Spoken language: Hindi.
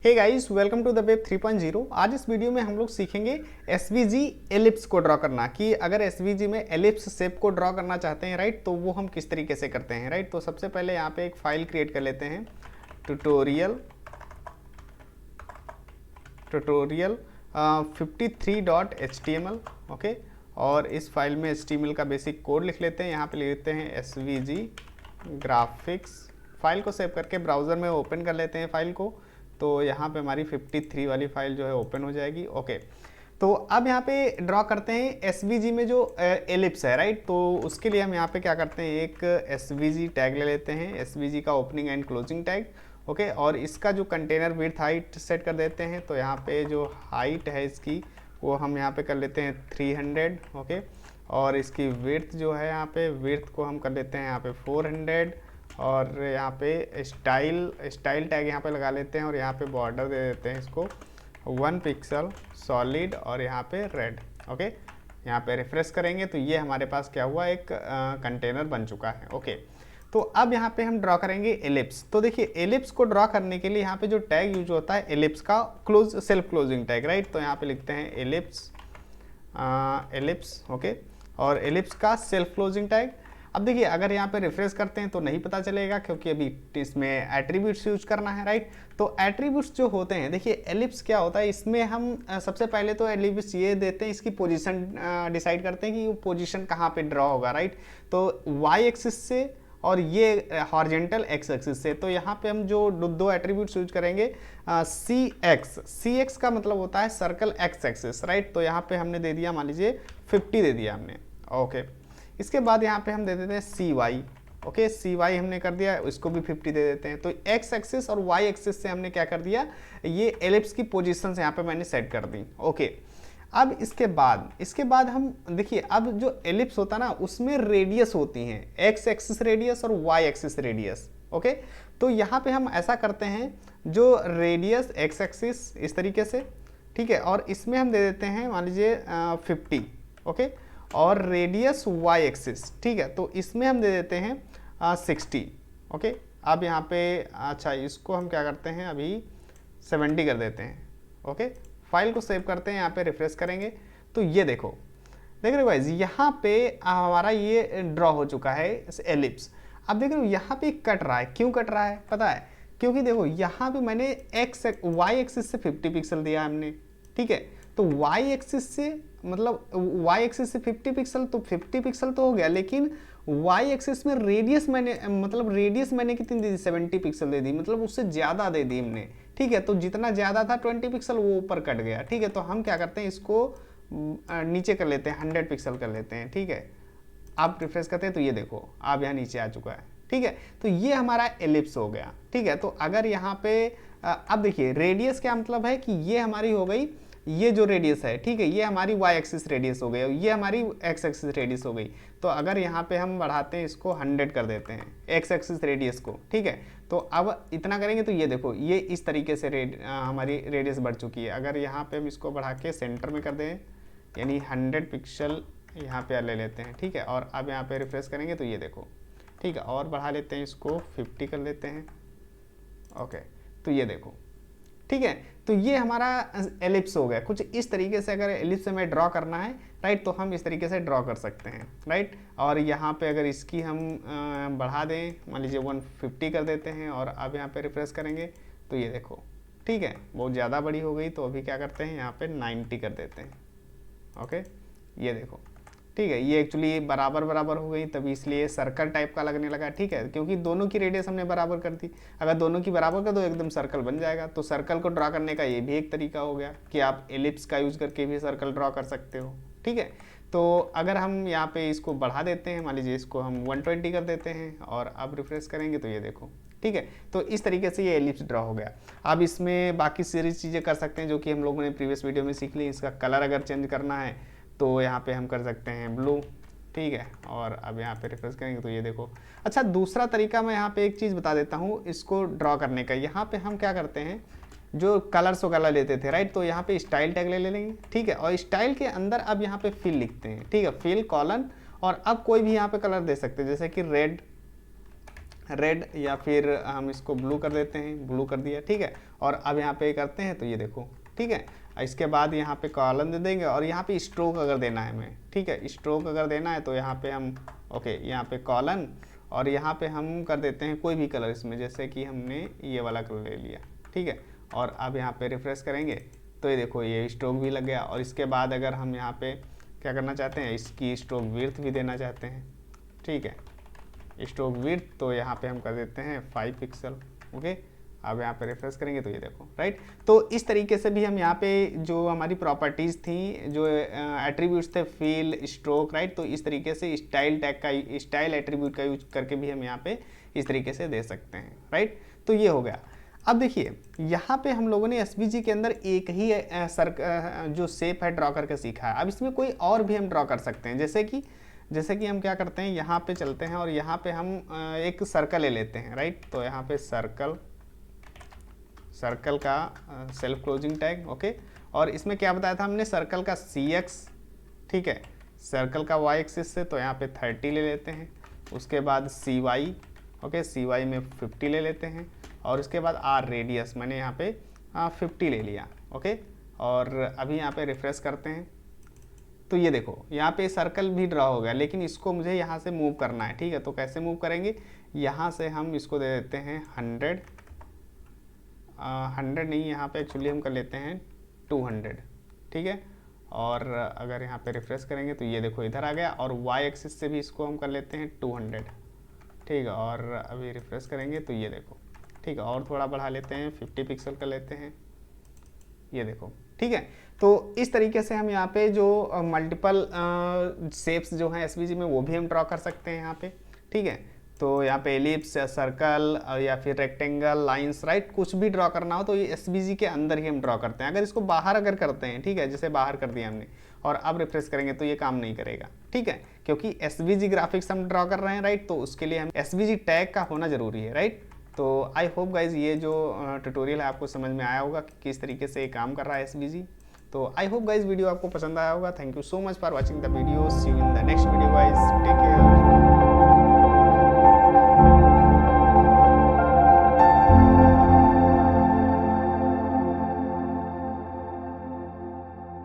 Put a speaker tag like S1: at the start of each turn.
S1: Hey guys, welcome to the web 3.0। आज इस वीडियो में हम लोग सीखेंगे एसवीजी एलिप्स को ड्रॉ करना कि अगर एसवीजी में एलिप्स शेप को ड्रॉ करना चाहते हैं राइट, तो वो हम किस तरीके से करते हैं राइट। तो सबसे पहले यहाँ पे एक फाइल क्रिएट कर लेते हैं, ट्यूटोरियल 53.html। ओके, और इस फाइल में HTML का बेसिक कोड लिख लेते हैं। यहाँ पे लिख लेते हैं एसवीजी ग्राफिक्स। फाइल को सेव करके ब्राउज़र में ओपन कर लेते हैं फाइल को। तो यहाँ पे हमारी 53 वाली फाइल जो है ओपन हो जाएगी। ओके, तो अब यहाँ पे ड्रॉ करते हैं एसवीजी में जो एलिप्स है राइट। तो उसके लिए हम यहाँ पे क्या करते हैं, एक एसवीजी टैग ले लेते हैं, एसवीजी का opening and closing tag. Okay, और इसका जो कंटेनर विड्थ हाइट सेट कर देते हैं। तो यहाँ पे जो हाइट है इसकी वो हम यहाँ पे कर लेते हैं 300। ओके, और इसकी विड्थ जो है यहाँ पे विड्थ को हम कर लेते हैं यहाँ पे 400। और यहाँ पे स्टाइल टैग यहाँ पे लगा लेते हैं और यहाँ पे बॉर्डर दे देते हैं इसको 1 पिक्सल सॉलिड और यहाँ पे रेड। ओके, यहाँ पे रिफ्रेश करेंगे तो ये हमारे पास क्या हुआ, एक कंटेनर बन चुका है। ओके, तो अब यहाँ पे हम ड्रॉ करेंगे एलिप्स। तो देखिए एलिप्स को ड्रॉ करने के लिए यहाँ पे जो टैग यूज होता है एलिप्स का सेल्फ क्लोजिंग टैग राइट। तो यहाँ पे लिखते हैं एलिप्स। ओके, और एलिप्स का सेल्फ क्लोजिंग टैग। अब देखिए अगर यहाँ पे रिफ्रेश करते हैं तो नहीं पता चलेगा क्योंकि अभी इसमें एट्रीब्यूट्स यूज करना है राइट। तो एट्रीब्यूट्स जो होते हैं, देखिए एलिप्स क्या होता है, इसमें हम सबसे पहले तो एलिप्स ये देते हैं, इसकी पोजीशन डिसाइड करते हैं कि वो पोजीशन कहाँ पे ड्रॉ होगा राइट। तो वाई एक्सिस से और ये हॉरिजेंटल एक्स एक्सिस से। तो यहाँ पे हम जो दो एट्रीब्यूट्स यूज करेंगे, सी एक्स का मतलब होता है सर्कल एक्स एक्सिस राइट। तो यहाँ पे हमने दे दिया, मान लीजिए 50 दे दिया हमने। ओके, इसके बाद यहाँ पे हम दे देते हैं सी वाई। ओके, सी वाई हमने कर दिया, इसको भी 50 दे देते हैं। तो एक्स एक्सिस और वाई एक्सिस से हमने क्या कर दिया, ये एलिप्स की पोजीशन यहाँ पे मैंने सेट कर दी। ओके, अब इसके बाद हम देखिए, अब जो एलिप्स होता है ना उसमें रेडियस होती हैं, एक्स एक्सिस रेडियस और वाई एक्सिस रेडियस। ओके, तो यहाँ पे हम ऐसा करते हैं, जो रेडियस एक्स एक्सिस इस तरीके से, ठीक है, और इसमें हम दे देते हैं मान लीजिए 50। ओके, और रेडियस वाई एक्सिस, ठीक है, तो इसमें हम दे देते हैं 60। ओके, अब यहाँ पे अच्छा इसको हम क्या करते हैं, अभी 70 कर देते हैं। ओके, फाइल को सेव करते हैं, यहाँ पे रिफ्रेश करेंगे तो ये देखो, देख रहे हो गाइस, यहाँ पे हमारा ये ड्रॉ हो चुका है एलिप्स। अब देख रहे हो यहाँ पे कट रहा है, क्यों कट रहा है पता है, क्योंकि देखो यहाँ पे मैंने वाई एक्सिस से 50 पिक्सल दिया हमने, ठीक है। तो वाई एक्सिस से मतलब वाई एक्सिस से 50 पिक्सल, तो 50 पिक्सल तो हो गया, लेकिन वाई एक्सिस में रेडियस मैंने कितनी दे दी, 70 पिक्सल दे दी, मतलब उससे ज़्यादा दे दी हमने, ठीक है। तो जितना ज़्यादा था 20 पिक्सल वो ऊपर कट गया, ठीक है। तो हम क्या करते हैं, इसको नीचे कर लेते हैं, 100 पिक्सल कर लेते हैं, ठीक है। आप रिफ्रेश करते हैं तो ये देखो आप यहाँ नीचे आ चुका है, ठीक है। तो ये हमारा एलिप्स हो गया, ठीक है। तो अगर यहाँ पे अब देखिए रेडियस क्या मतलब है कि ये हमारी हो गई, ये जो रेडियस है, ठीक है, ये हमारी वाई एक्सिस रेडियस हो गई, ये हमारी एक्स एक्सिस रेडियस हो गई। तो अगर यहाँ पे हम बढ़ाते हैं, इसको 100 कर देते हैं एक्स एक्सिस रेडियस को, ठीक है। तो अब इतना करेंगे तो ये देखो ये इस तरीके से हमारी रेडियस बढ़ चुकी है। अगर यहाँ पे हम इसको बढ़ा के सेंटर में कर दें, यानी 100 पिक्सल यहाँ पे ले लेते हैं, ठीक है। और अब यहाँ पे रिफ्रेश करेंगे तो ये देखो, ठीक है, और बढ़ा लेते हैं, इसको 50 कर लेते हैं। ओके, तो ये देखो, ठीक है। तो ये हमारा एलिप्स हो गया। कुछ इस तरीके से अगर एलिप्स में ड्रॉ करना है राइट, तो हम इस तरीके से ड्रॉ कर सकते हैं राइट। और यहाँ पे अगर इसकी हम बढ़ा दें, मान लीजिए 150 कर देते हैं, और अब यहाँ पे रिफ्रेश करेंगे तो ये देखो, ठीक है, बहुत ज़्यादा बड़ी हो गई। तो अभी क्या करते हैं, यहाँ पे 90 कर देते हैं। ओके, ये देखो, ठीक है, ये एक्चुअली बराबर हो गई, तभी इसलिए सर्कल टाइप का लगने लगा, ठीक है, क्योंकि दोनों की रेडियस हमने बराबर कर दी। अगर दोनों की बराबर कर दो एकदम सर्कल बन जाएगा। तो सर्कल को ड्रॉ करने का ये भी एक तरीका हो गया कि आप एलिप्स का यूज करके भी सर्कल ड्रॉ कर सकते हो, ठीक है। तो अगर हम यहाँ पे इसको बढ़ा देते हैं, मान लीजिए इसको हम 120 कर देते हैं, और अब रिफ्रेश करेंगे तो ये देखो, ठीक है। तो इस तरीके से ये एलिप्स ड्रॉ हो गया। अब इसमें बाकी सारी चीज़ें कर सकते हैं जो कि हम लोगों ने प्रीवियस वीडियो में सीख ली। इसका कलर अगर चेंज करना है तो यहाँ पे हम कर सकते हैं ब्लू, ठीक है। और अब यहाँ पे रिफ्रेश करेंगे तो ये देखो। अच्छा, दूसरा तरीका मैं यहाँ पे एक चीज़ बता देता हूँ इसको ड्रॉ करने का। यहाँ पे हम क्या करते हैं, जो कलर्स वगैरह लेते थे राइट, तो यहाँ पे स्टाइल टैग ले लेंगे, ठीक है। और स्टाइल के अंदर अब यहाँ पे फिल लिखते हैं, ठीक है, फिल कॉलन, और अब कोई भी यहाँ पे कलर दे सकते हैं, जैसे कि रेड या फिर हम इसको ब्लू कर देते हैं, ब्लू कर दिया, ठीक है। और अब यहाँ पे करते हैं तो ये देखो, ठीक है। इसके बाद यहाँ पे कॉलन दे देंगे और यहाँ पे स्ट्रोक अगर देना है हमें, ठीक है, स्ट्रोक अगर देना है तो यहाँ पे हम ओके यहाँ पे कॉलन और यहाँ पे हम कर देते हैं कोई भी कलर इसमें, जैसे कि हमने ये वाला कलर ले लिया, ठीक है। और अब यहाँ पे रिफ्रेश करेंगे तो ये देखो ये स्ट्रोक भी लग गया। और इसके बाद अगर हम यहाँ पे क्या करना चाहते हैं, इसकी स्ट्रोक विड्थ भी देना चाहते हैं, ठीक है, स्ट्रोक विड्थ तो यहाँ पे हम कर देते हैं 5 पिक्सल, ओके। अब यहाँ पे रिफ्रेश करेंगे तो ये देखो, राइट। तो इस तरीके से भी हम यहाँ पे जो हमारी प्रॉपर्टीज़ थी, जो एट्रीब्यूट्स थे, फील, स्ट्रोक, राइट, तो इस तरीके से स्टाइल टैग का, स्टाइल एट्रीब्यूट का यूज करके भी हम यहाँ पे इस तरीके से दे सकते हैं, राइट। तो ये हो गया। अब देखिए यहाँ पे हम लोगों ने एसवीजी के अंदर एक ही जो शेप है ड्रॉ करके सीखा है। अब इसमें कोई और भी हम ड्रॉ कर सकते हैं, जैसे कि हम क्या करते हैं, यहाँ पे चलते हैं और यहाँ पे हम एक सर्कल ले लेते हैं, राइट। तो यहाँ पे सर्कल का सेल्फ क्लोजिंग टैग, ओके। और इसमें क्या बताया था हमने, सर्कल का CX, ठीक है, सर्कल का Y एक्सिस से, तो यहाँ पे 30 ले लेते हैं। उसके बाद CY, ओके, CY में 50 ले लेते हैं। और उसके बाद R रेडियस मैंने यहाँ पे 50 ले लिया, ओके। और अभी यहाँ पे रिफ्रेश करते हैं तो ये देखो यहाँ पे सर्कल भी ड्रॉ हो गया, लेकिन इसको मुझे यहाँ से मूव करना है, ठीक है। तो कैसे मूव करेंगे, यहाँ से हम इसको दे देते हैं 100 नहीं, यहाँ पे एक्चुअली हम कर लेते हैं 200, ठीक है। और अगर यहाँ पे रिफ्रेश करेंगे तो ये देखो इधर आ गया। और Y एक्सिस से भी इसको हम कर लेते हैं 200, ठीक है। और अभी रिफ्रेश करेंगे तो ये देखो, ठीक है। और थोड़ा बढ़ा लेते हैं, 50 पिक्सल कर लेते हैं, ये देखो, ठीक है। तो इस तरीके से हम यहाँ पे जो मल्टीपल शेप्स जो हैं एसवीजी में वो भी हम ड्रॉ कर सकते हैं यहाँ पे, ठीक है। तो यहाँ पे एलिप्स या सर्कल या फिर रेक्टेंगल, लाइंस, राइट, कुछ भी ड्रॉ करना हो तो ये एसवीजी के अंदर ही हम ड्रॉ करते हैं। अगर इसको बाहर अगर करते हैं, ठीक है, जैसे बाहर कर दिया हमने और अब रिफ्रेश करेंगे तो ये काम नहीं करेगा, ठीक है, क्योंकि एसवीजी ग्राफिक्स हम ड्रॉ कर रहे हैं, राइट। तो उसके लिए हम एसवीजी टैग का होना जरूरी है, राइट। तो आई होप गाइज ये जो ट्यूटोरियल है आपको समझ में आया होगा कि किस तरीके से ये काम कर रहा है एसवीजी। तो आई होप गाइज वीडियो आपको पसंद आया होगा। Thank you so much for watching the video. See you in the next video guys, take care.